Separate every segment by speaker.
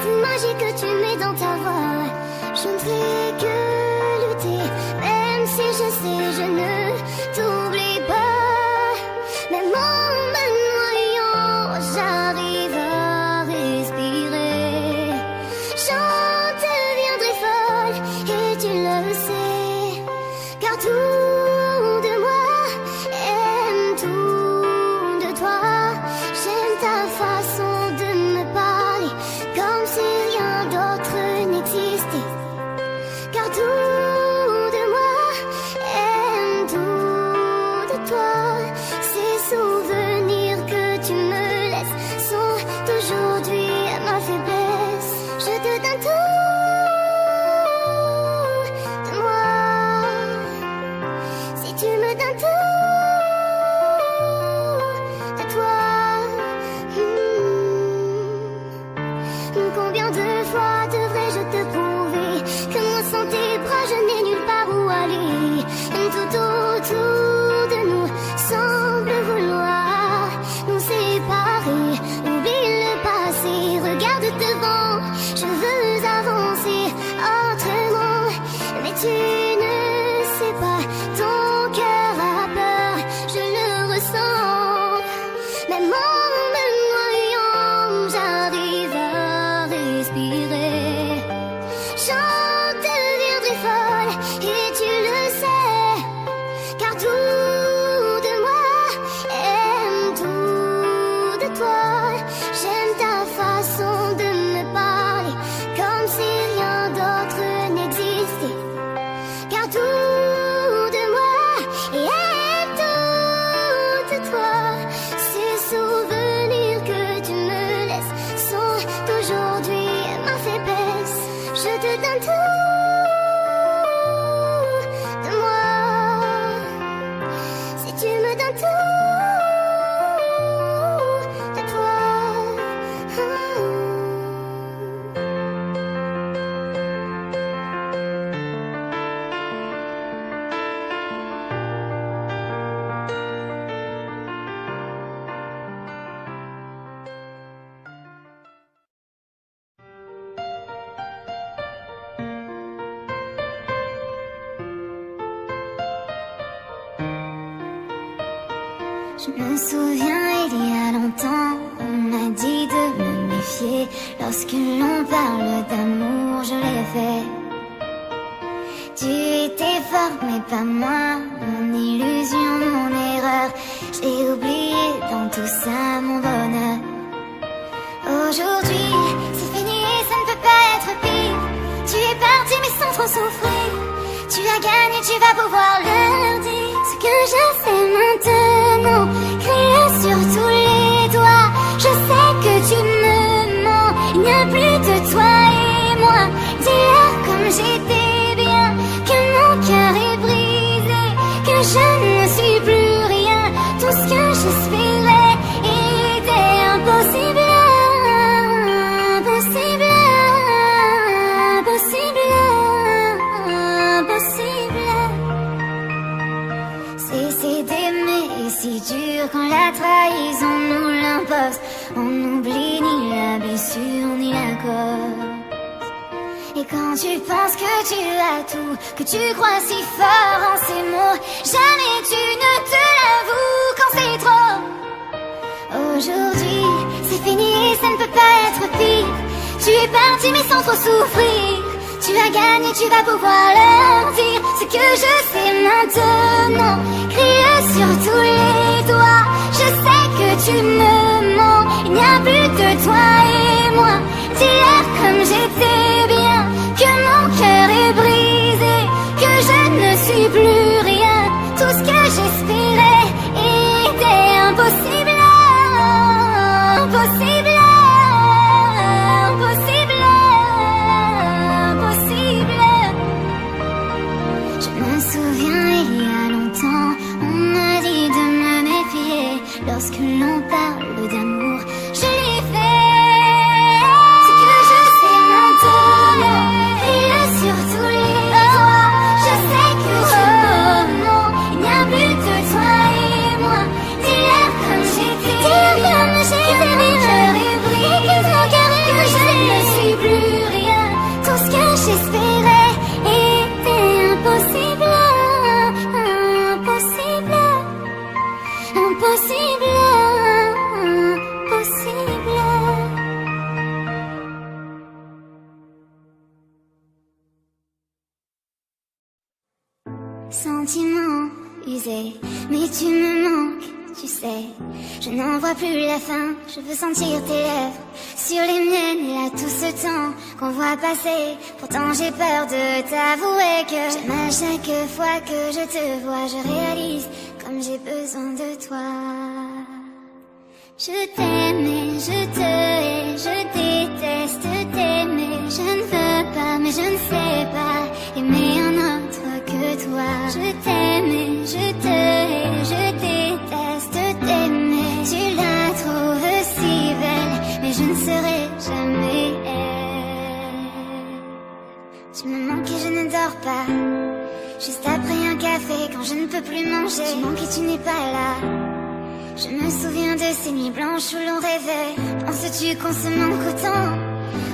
Speaker 1: toute magie que tu mets dans ta voix. Je ne fais que lutter, même si je sais je ne t'oublie pas. Même en me noyant, j'arrive à respirer. J'en deviendrai folle et tu le sais, car tout de moi aime tout de toi. J'aime ta façon de me parler, comme si rien d'autre n'existait. Car tout de moi aime tout de toi. Ces souvenirs que tu me laisses sont aujourd'hui ma faiblesse. Je te donne tout de moi. Si tu me donnes tout de toi. Combien de fois devrais-je te prouver que moi sans tes bras je n'ai nulle part où aller. Tout autour de nous semble vouloir nous séparer. Oublie le passé, regarde devant. Je veux avancer autrement, mais tu ne sais pas, ton cœur a peur, je le ressens. Même en me noyant, j'arrive à respirer. J'en deviendrai folle et tu le sais, car tout de moi aime tout de toi. J'aime ta façon de me parler, comme si rien d'autre n'existait. Car tout de moi aime tout de toi. Ces souvenirs que tu me laisses sont aujourd'hui ma faiblesse. Je te donne tout de moi. Si tu me donnes tout de toi. Je me souviens, il y a longtemps, on m'a dit de me méfier. Lorsque l'on parle d'amour, je l'ai fait. Tu étais fort, mais pas moi. Mon illusion, mon erreur. J'ai oublié dans tout ça mon bonheur. Aujourd'hui, c'est fini et ça ne peut pas être pire. Tu es parti, mais sans trop souffrir. Tu as gagné, tu vas pouvoir leur dire ce que je fais maintenant. Crier sur tous les doigts. Je sais que tu me mens. Il n'y a plus de toi et moi. Dis-leur comme j'étais bien, que mon cœur est brisé, que je ne suis plus rien. Tout ce que j'espérais était impossible. Impossible, impossible, impossible. Cesser d'aimer est si dur quand la trahison nous l'impose. On n'oublie ni la blessure ni la cause. Et quand tu penses que tu as tout, que tu crois si fort en ces mots, jamais tu ne te l'avoues quand c'est trop. Aujourd'hui, c'est fini et ça ne peut pas être pire. Tu es parti mais sans trop souffrir. Tu as gagné, tu vas pouvoir leur dire ce que je sais maintenant. Crier sur tous les doigts. Je sais que tu me mens. Il n'y a plus de toi et moi. Dis-leur comme j'étais bien, que mon cœur est brisé, que je ne suis plus rien. Tout ce que j'espérais était impossible. Impossible. Impossible. Impossible. Je me souviens, il y a longtemps, on m'a dit de me méfier. Lorsque l'on parle d'amour, je l'ai fait. Ce que je sais maintenant, crier sur tous les toits. Je sais que tu me mens. Il n'y a plus que toi et moi. Dis-leur comme j'étais bien, que mon cœur est brisé, que je ne suis plus impossible, impossible. Sentiment usé, mais tu me manques, tu sais. Je n'en vois plus la fin, je veux sentir tes lèvres sur les miennes. Il y a tout ce temps qu'on voit passer, pourtant j'ai peur de t'avouer que j'aime à chaque fois que je te vois. Je réalise comme j'ai besoin de toi. Je t'aime et je te hais, je déteste t'aimer. Je ne veux pas, mais je ne sais pas aimer un autre que toi. Je t'aime et je te hais, je déteste t'aimer. Tu la trouves si belle, mais je ne serai jamais elle. Tu me manques et je ne dors pas, juste après un café quand je ne peux plus manger. Tu manques et tu n'es pas là. Je me souviens de ces nuits blanches où l'on rêvait. Penses-tu qu'on se manque autant?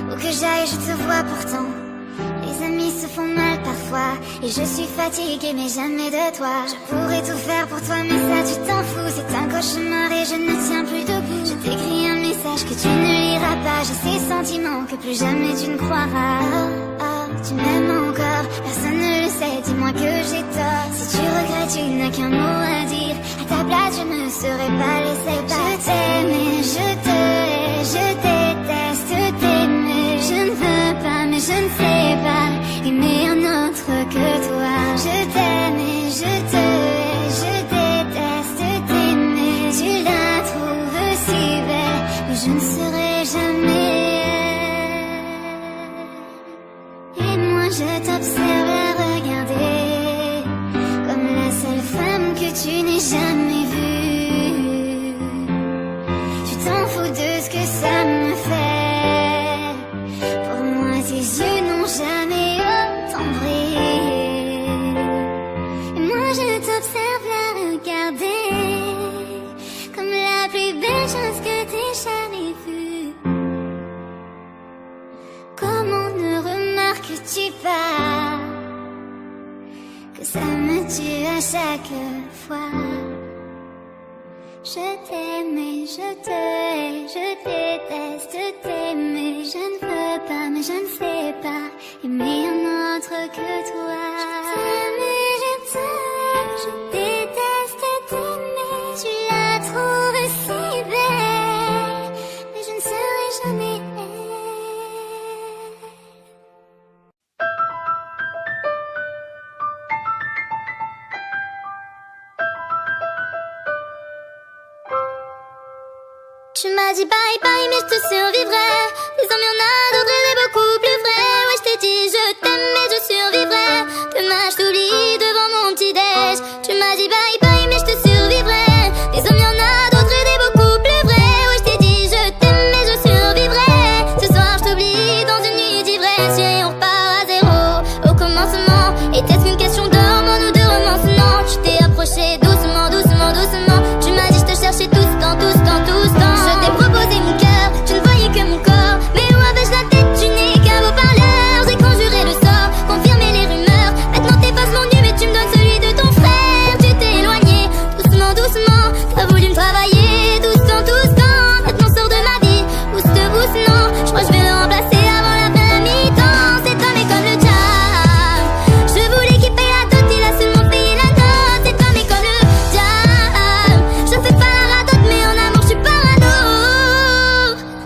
Speaker 1: Où que j'aille je te vois pourtant. Les amis se font mal parfois, et je suis fatiguée mais jamais de toi. Je pourrais tout faire pour toi mais ça tu t'en fous. C'est un cauchemar et je ne tiens plus debout. Je t'écris un message que tu ne liras pas. J'ai ces sentiments que plus jamais tu ne croiras. Oh, oh, tu m'aimes encore, personne ne le sait, dis-moi que j'ai tort. Si tu regrettes tu n'as qu'un mot à dire. À ta place je ne serais pas laissé partir. Je t'aime et je te hais, je déteste t'aimer. Je ne veux pas mais je ne sais pas aimer un autre que toi. Je t'aime et je te hais, je déteste t'aimer. Tu la trouves si belle, mais je ne serai jamais elle. Et moi je t'observe la regarder comme la seule femme que tu n'aies jamais vue. Tu t'en fous de ce que ça me fait. Pour moi tes yeux n'ont jamais autant brillé. Et moi je t'observe la regarder comme la plus belle chose que t'aies jamais vue. Comment ne remarques-tu pas que ça me tue à chaque fois? Je t'aime et je te hais, je déteste t'aimer. Je ne veux pas mais je ne sais pas aimer un autre que toi. Je t'aime et je te hais, je déteste t'aimer. Tu la trouves si belle, mais je ne serai jamais elle. Tu m'as dit bye bye mais je te survivrai. Les hommes y'en a d'autres et des beaucoup plus vrais. Ouais je t'ai dit je t'aime mais je survivrai. Demain je t'oublie devant mon petit déj. Tu m'as dit bye bye mais je te survivrai. Les hommes y'en a d'autres et des beaucoup plus vrais. Ouais je t'ai dit je t'aime mais je survivrai. Ce soir je t'oublie dans une nuit d'ivresse. Et on repart à zéro au commencement. Était-ce qu'une question d'hormones ou de romance? Non, je t'ai approché doucement, doucement, doucement. Tu m'as dit je te cherchais tout ce temps, tout ce temps, tout ce temps. Je t'ai proposé mon cœur, tu ne voyais que mon corps. Mais où avais-je la tête? Tu n'es qu'un beau-parleur. J'ai conjuré le sort, confirmé les rumeurs. Maintenant t'effaces mon nu mais tu me donnes celui de ton frère. Tu t'es éloigné, doucement, doucement. T'as voulu me travailler, doucement, doucement. Maintenant sors de ma vie, ouste, ouste, non. Je crois que je vais le remplacer avant la fin de la mi-temps. Cet homme est comme le diable. Je voulais qu'il paye la dot, il a seulement payé la note. Cet homme est comme le diable. Je fais pas la radote mais en amour je suis parano.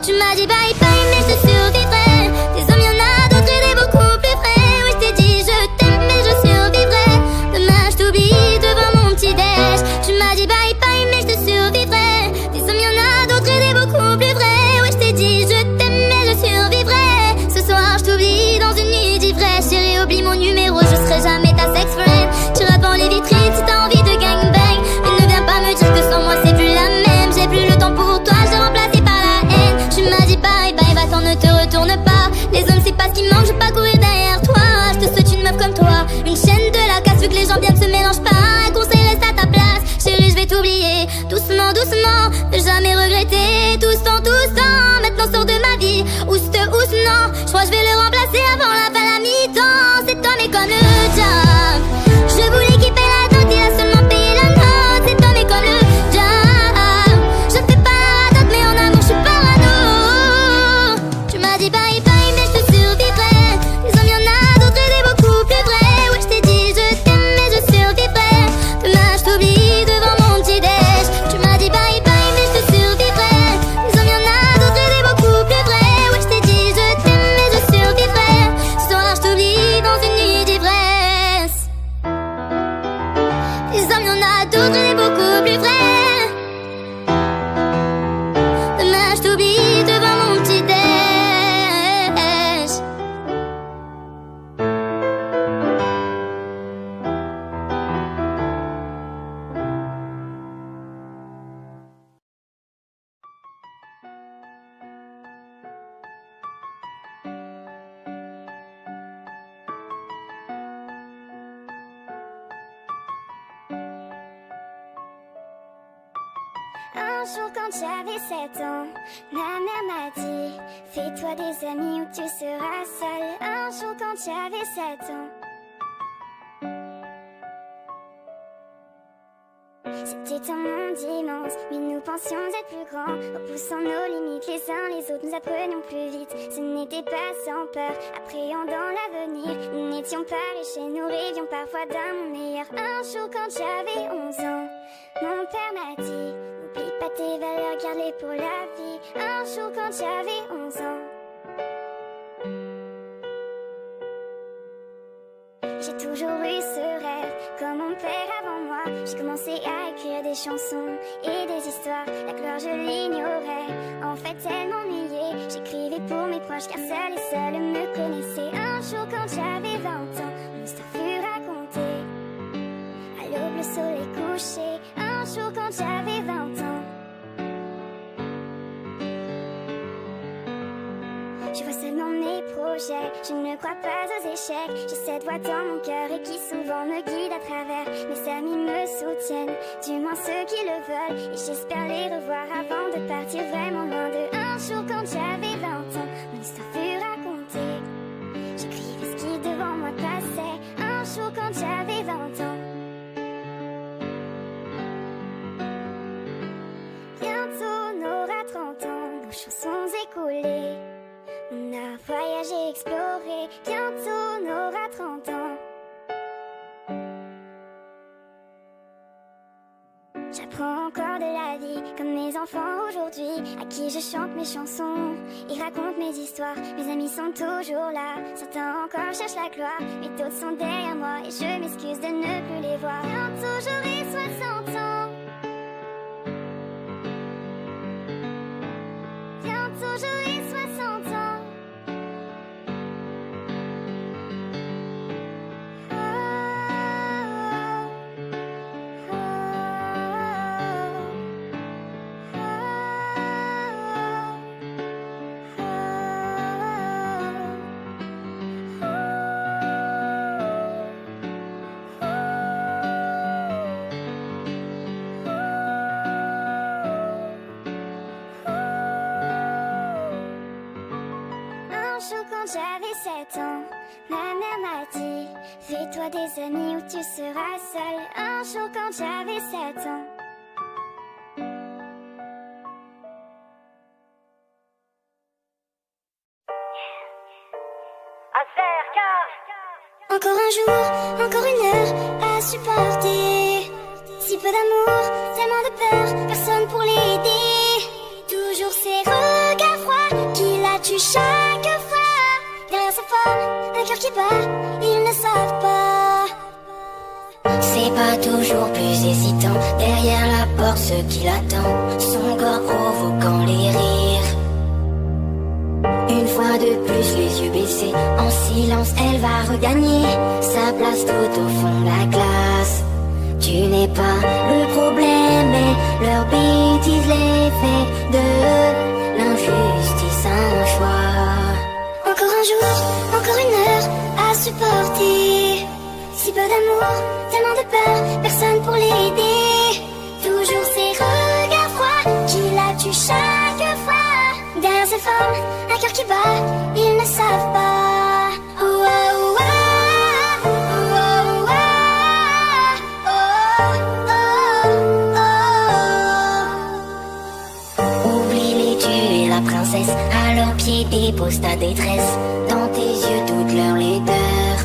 Speaker 1: Tu m'as dit bye bye mais je te survivrai. Des hommes y'en a d'autres et des beaucoup plus vrais. Oui je t'ai dit je t'aime mais je survivrai. Demain je t'oublie devant mon petit déj. Tu m'as dit bye bye mais je te survivrai. Des hommes y'en a d'autres et des beaucoup plus vrais. Oui je t'ai dit je t'aime mais je survivrai. Ce soir je t'oublie dans une nuit d'ivresse. Chérie oublie mon numéro, je serai jamais ta sex friend. Tu rappes les vitrines si t'as envie de gangbang. Mais ne viens pas me dire que sans moi c'est plus la même. J'ai plus le temps pour toi, j'ai remplacé par la haine. Tu m'as dit bye bye, va-t'en, ne te retourne pas. Les hommes c'est pas ce qui manque, je vais pas courir derrière toi. Je te souhaite une meuf comme toi, une chaîne de la casse vu que les gens bien ne se mélangent pas. Un conseil reste à ta place, chérie je vais t'oublier. Doucement, doucement, ne jamais regretter. Tout ce temps, maintenant sors de ma vie. Ouste, ouste, non, je crois que je vais le remplacer avant la fin de la mi-temps. Cet homme est comme le diable. Je voulais qu'il paye la dot, il a seulement payé la note. Cet homme est comme le diable. Un jour quand j'avais 7 ans, ma mère m'a dit: fais-toi des amis ou tu seras seule. Un jour quand j'avais 7 ans. C'était un monde immense, mais nous pensions être plus grands. Repoussant nos limites les uns les autres, nous apprenions plus vite. Ce n'était pas sans peur, appréhendant l'avenir. Nous n'étions pas riches et nous rêvions parfois d'un monde meilleur. Un jour quand j'avais 11 ans, mon père m'a dit: n'oublie pas tes valeurs, garde-les pour la vie. Un jour quand j'avais 11 ans, j'ai toujours eu ce rêve, comme mon père avant moi. J'ai commencé à écrire des chansons et des histoires. La gloire je l'ignorais, en fait elle m'ennuyait. J'écrivais pour mes proches car seuls et seuls me connaissaient. Un jour quand j'avais 20 ans, mon histoire fut racontée. À l'aube le soleil couché. Un jour quand j'avais 20 ans, je vois seulement mes projets, je ne crois pas aux échecs. J'ai cette voix dans mon cœur et qui souvent me guide à travers. Mes amis me soutiennent, du moins ceux qui le veulent. Et j'espère les revoir avant de partir vraiment loin d'eux. Un jour quand j'avais 20 ans, mon histoire fut racontée. J'écrivais ce qui devant moi passait. Un jour quand j'avais 20 ans. Bientôt on aura 30 ans, nos chansons écoulées. On a voyagé, exploré, bientôt on aura 30 ans. J'apprends encore de la vie, comme mes enfants aujourd'hui, à qui je chante mes chansons, ils racontent mes histoires. Mes amis sont toujours là, certains encore cherchent la gloire, mais d'autres sont derrière moi et je m'excuse de ne plus les voir. Bientôt j'aurai 60 ans. Bientôt j'aurai 60 ans. J'avais 7 ans, ma mère m'a dit: fais-toi des amis ou tu seras seule. Un jour quand j'avais 7 ans. Encore un jour, encore une heure à supporter. Si peu d'amour, tellement de peur, personne pour l'aider. Toujours ces regards froids qui la tuent chaque fois. Derrière sa forme, un cœur qui bat, ils ne savent pas. C'est pas toujours plus hésitant. Derrière la porte, ce qui l'attend, son corps provoquant les rires. Une fois de plus, les yeux baissés, en silence, elle va regagner sa place tout au fond de la classe. Tu n'es pas le problème, mais leur bêtise les fait de l'injustice un choix. Encore un jour, encore une heure à supporter. Si peu d'amour, tellement de peur, personne pour l'aider. Toujours ces regards froids qui la tuent chaque fois. Derrière ses formes, un cœur qui bat, ils ne savent pas. Oh, oh, oh, oh, oh, oh, oh. Oublie les dieux et la princesse, à leurs pieds dépose ta détresse. Dans tes yeux toute leur laideur.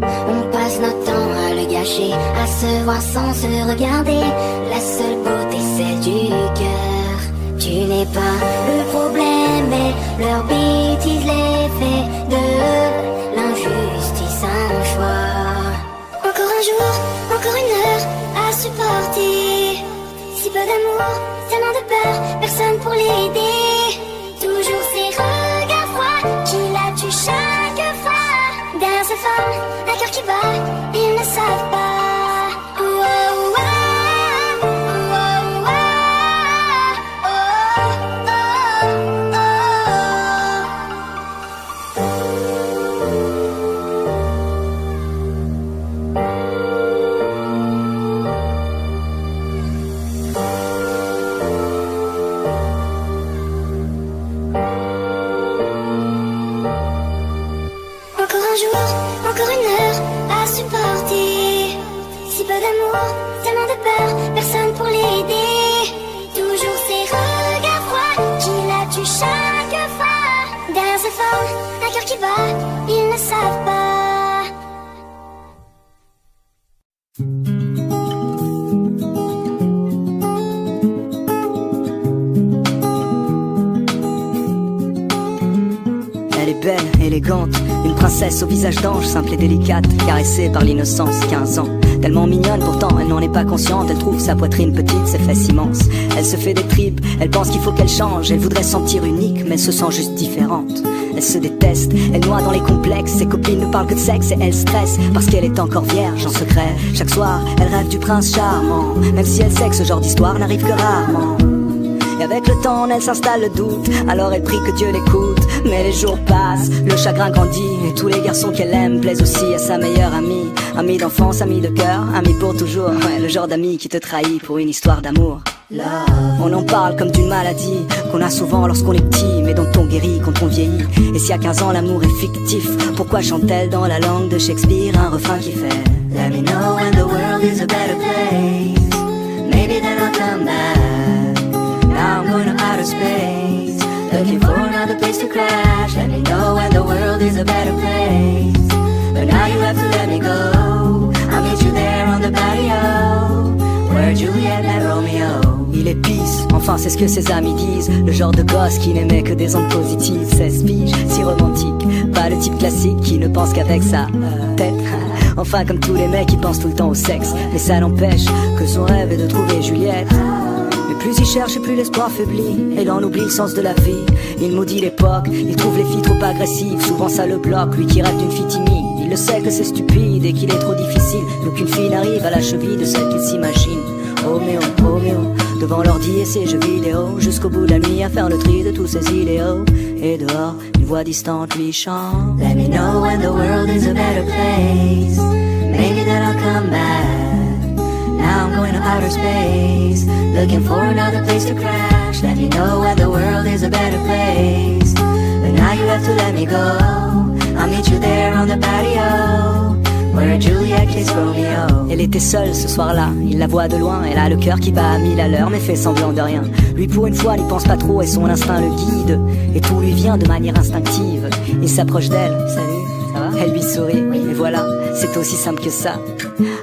Speaker 1: On passe notre temps à le gâcher, à se voir sans se regarder. La seule beauté, celle du cœur. Tu n'es pas le problème, mais leur bêtise les fait de l'injustice un choix. Encore un jour, encore une heure à supporter. Si peu d'amour, tellement de peur, personne pour l'aider. Toujours ces regards froids qui la tuent chaque fois. Derrière ses formes, un cœur qui bat, ils ne savent pas. Oh, oh, oh.
Speaker 2: belle, élégante, une princesse au visage d'ange, simple et délicate, caressée par l'innocence, 15 ans. Tellement mignonne pourtant, elle n'en est pas consciente. Elle trouve sa poitrine petite, ses fesses immenses. Elle se fait des tripes, elle pense qu'il faut qu'elle change. Elle voudrait se sentir unique, mais elle se sent juste différente. Elle se déteste, elle noie dans les complexes. Ses copines ne parlent que de sexe et elle stresse parce qu'elle est encore vierge en secret. Chaque soir, elle rêve du prince charmant, même si elle sait que ce genre d'histoire n'arrive que rarement. Et avec le temps, en elle s'installe le doute, alors elle prie que Dieu l'écoute. Mais les jours passent, le chagrin grandit, et tous les garçons qu'elle aime plaisent aussi à sa meilleure amie. Amie d'enfance, amie de cœur, amie pour toujours. Ouais, le genre d'ami qui te trahit pour une histoire d'amour. On en parle comme d'une maladie qu'on a souvent lorsqu'on est petit, mais dont on guérit quand on vieillit. Et si à 15 ans l'amour est fictif, pourquoi chante-t-elle dans la langue de Shakespeare un refrain qui fait Let me know when the world is a better place. Maybe then I'll come back. Now I'm going to outer space, looking for another place to crash. Let me know when the world is a better place. But now you have to let me go. I'll meet you there on the patio where Juliet met Romeo. Il est pisse, enfin c'est ce que ses amis disent. Le genre de gosse qui n'aimait que des ondes positives. 16 piges, si romantique, pas le type classique qui ne pense qu'avec sa tête. Enfin comme tous les mecs qui pensent tout le temps au sexe. Mais ça n'empêche que son rêve est de trouver Juliette. Mais plus il cherche et plus l'espoir faiblit, et l'on oublie le sens de la vie. Il maudit l'époque, il trouve les filles trop agressives. Souvent ça le bloque, lui qui rêve d'une fille timide. Il le sait que c'est stupide et qu'il est trop difficile, qu'aucune fille n'arrive à la cheville de celle qu'il s'imagine. Roméo, Roméo, devant l'ordi et ses jeux vidéo, jusqu'au bout de la nuit à faire le tri de tous ses idéaux. Et dehors, une voix distante lui chante Let me know when the world is a better place. Maybe then I'll come back. Now I'm going to outer space, looking for another place to crash. Let me know when the world is a better place. But now you have to let me go. I'll meet you there on the patio where Juliet kissed Romeo. Elle était seule ce soir-là, il la voit de loin. Elle a le cœur qui bat à 1000 à l'heure, mais fait semblant de rien. Lui pour une fois n'y pense pas trop et son instinct le guide. Et tout lui vient de manière instinctive. Il s'approche d'elle, salut, ça va? Elle lui sourit, et voilà, c'est aussi simple que ça.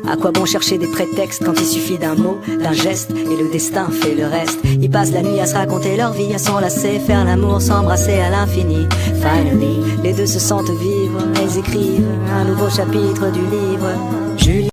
Speaker 2: À quoi bon chercher des prétextes quand il suffit d'un mot, d'un geste, et le destin fait le reste. Ils passent la nuit à se raconter leur vie, à s'enlacer, faire l'amour, s'embrasser à l'infini. Finally, les deux se sentent vivre, ils écrivent un nouveau chapitre du livre. Julie